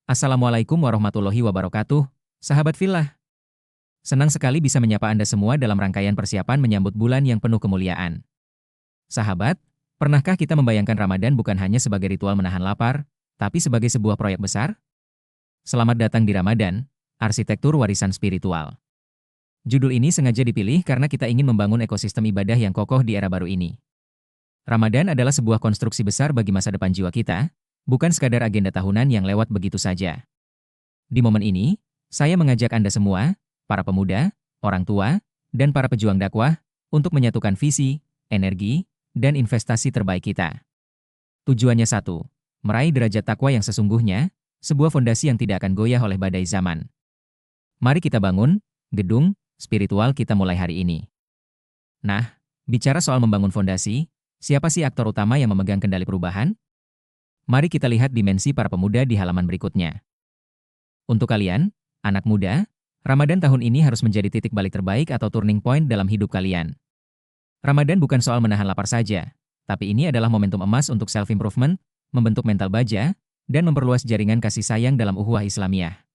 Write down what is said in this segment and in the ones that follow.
Assalamualaikum warahmatullahi wabarakatuh, sahabat Fillah. Senang sekali bisa menyapa Anda semua dalam rangkaian persiapan menyambut bulan yang penuh kemuliaan. Sahabat, pernahkah kita membayangkan Ramadan bukan hanya sebagai ritual menahan lapar, tapi sebagai sebuah proyek besar? Selamat datang di Ramadan, Arsitektur Warisan Spiritual. Judul ini sengaja dipilih karena kita ingin membangun ekosistem ibadah yang kokoh di era baru ini. Ramadan adalah sebuah konstruksi besar bagi masa depan jiwa kita, bukan sekadar agenda tahunan yang lewat begitu saja. Di momen ini, saya mengajak Anda semua, para pemuda, orang tua, dan para pejuang dakwah, untuk menyatukan visi, energi, dan investasi terbaik kita. Tujuannya satu, meraih derajat takwa yang sesungguhnya, sebuah fondasi yang tidak akan goyah oleh badai zaman. Mari kita bangun gedung spiritual kita mulai hari ini. Nah, bicara soal membangun fondasi, siapa sih aktor utama yang memegang kendali perubahan? Mari kita lihat dimensi para pemuda di halaman berikutnya. Untuk kalian, anak muda, Ramadan tahun ini harus menjadi titik balik terbaik atau turning point dalam hidup kalian. Ramadan bukan soal menahan lapar saja, tapi ini adalah momentum emas untuk self-improvement, membentuk mental baja, dan memperluas jaringan kasih sayang dalam ukhuwah Islamiyah.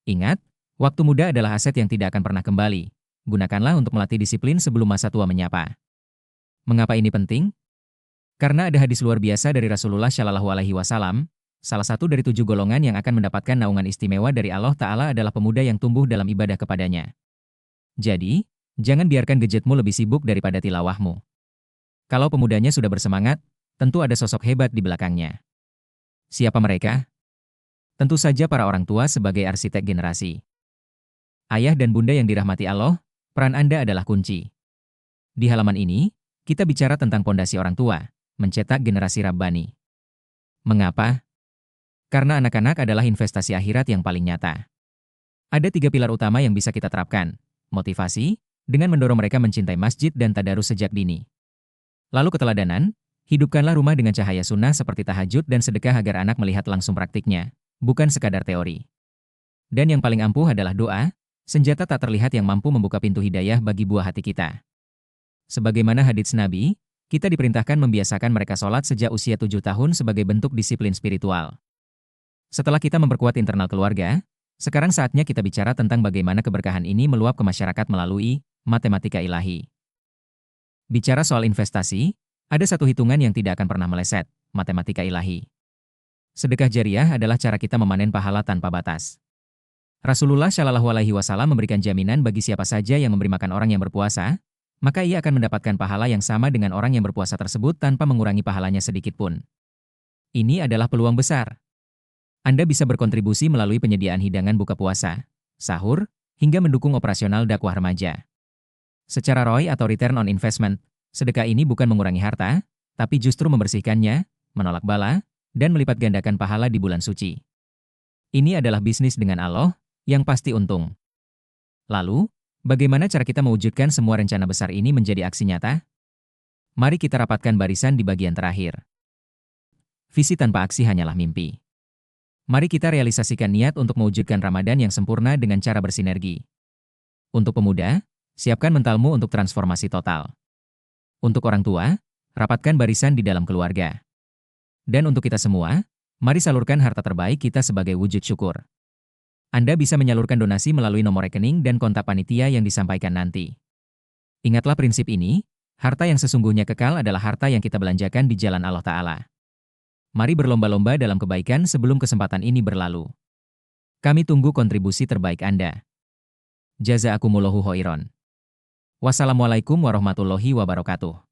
Ingat, waktu muda adalah aset yang tidak akan pernah kembali. Gunakanlah untuk melatih disiplin sebelum masa tua menyapa. Mengapa ini penting? Karena ada hadis luar biasa dari Rasulullah Shallallahu Alaihi Wasallam, salah satu dari 7 golongan yang akan mendapatkan naungan istimewa dari Allah Ta'ala adalah pemuda yang tumbuh dalam ibadah kepadanya. Jadi, jangan biarkan gadgetmu lebih sibuk daripada tilawahmu. Kalau pemudanya sudah bersemangat, tentu ada sosok hebat di belakangnya. Siapa mereka? Tentu saja para orang tua sebagai arsitek generasi. Ayah dan bunda yang dirahmati Allah, peran Anda adalah kunci. Di halaman ini, kita bicara tentang pondasi orang tua, mencetak generasi Rabbani. Mengapa? Karena anak-anak adalah investasi akhirat yang paling nyata. Ada 3 pilar utama yang bisa kita terapkan. Motivasi, dengan mendorong mereka mencintai masjid dan tadarus sejak dini. Lalu keteladanan, hidupkanlah rumah dengan cahaya sunnah seperti tahajud dan sedekah agar anak melihat langsung praktiknya, bukan sekadar teori. Dan yang paling ampuh adalah doa, senjata tak terlihat yang mampu membuka pintu hidayah bagi buah hati kita. Sebagaimana hadits Nabi, kita diperintahkan membiasakan mereka sholat sejak usia 7 tahun sebagai bentuk disiplin spiritual. Setelah kita memperkuat internal keluarga, sekarang saatnya kita bicara tentang bagaimana keberkahan ini meluap ke masyarakat melalui matematika ilahi. Bicara soal investasi, ada satu hitungan yang tidak akan pernah meleset, matematika ilahi. Sedekah jariah adalah cara kita memanen pahala tanpa batas. Rasulullah Shallallahu Alaihi Wasallam memberikan jaminan bagi siapa saja yang memberi makan orang yang berpuasa, maka ia akan mendapatkan pahala yang sama dengan orang yang berpuasa tersebut tanpa mengurangi pahalanya sedikitpun. Ini adalah peluang besar. Anda bisa berkontribusi melalui penyediaan hidangan buka puasa, sahur, hingga mendukung operasional dakwah remaja. Secara ROI atau Return on Investment, sedekah ini bukan mengurangi harta, tapi justru membersihkannya, menolak bala, dan melipat gandakan pahala di bulan suci. Ini adalah bisnis dengan Allah, yang pasti untung. Lalu, bagaimana cara kita mewujudkan semua rencana besar ini menjadi aksi nyata? Mari kita rapatkan barisan di bagian terakhir. Visi tanpa aksi hanyalah mimpi. Mari kita realisasikan niat untuk mewujudkan Ramadan yang sempurna dengan cara bersinergi. Untuk pemuda, siapkan mentalmu untuk transformasi total. Untuk orang tua, rapatkan barisan di dalam keluarga. Dan untuk kita semua, mari salurkan harta terbaik kita sebagai wujud syukur. Anda bisa menyalurkan donasi melalui nomor rekening dan kontak panitia yang disampaikan nanti. Ingatlah prinsip ini, harta yang sesungguhnya kekal adalah harta yang kita belanjakan di jalan Allah Ta'ala. Mari berlomba-lomba dalam kebaikan sebelum kesempatan ini berlalu. Kami tunggu kontribusi terbaik Anda. Jazakumullahu khairan. Wassalamualaikum warahmatullahi wabarakatuh.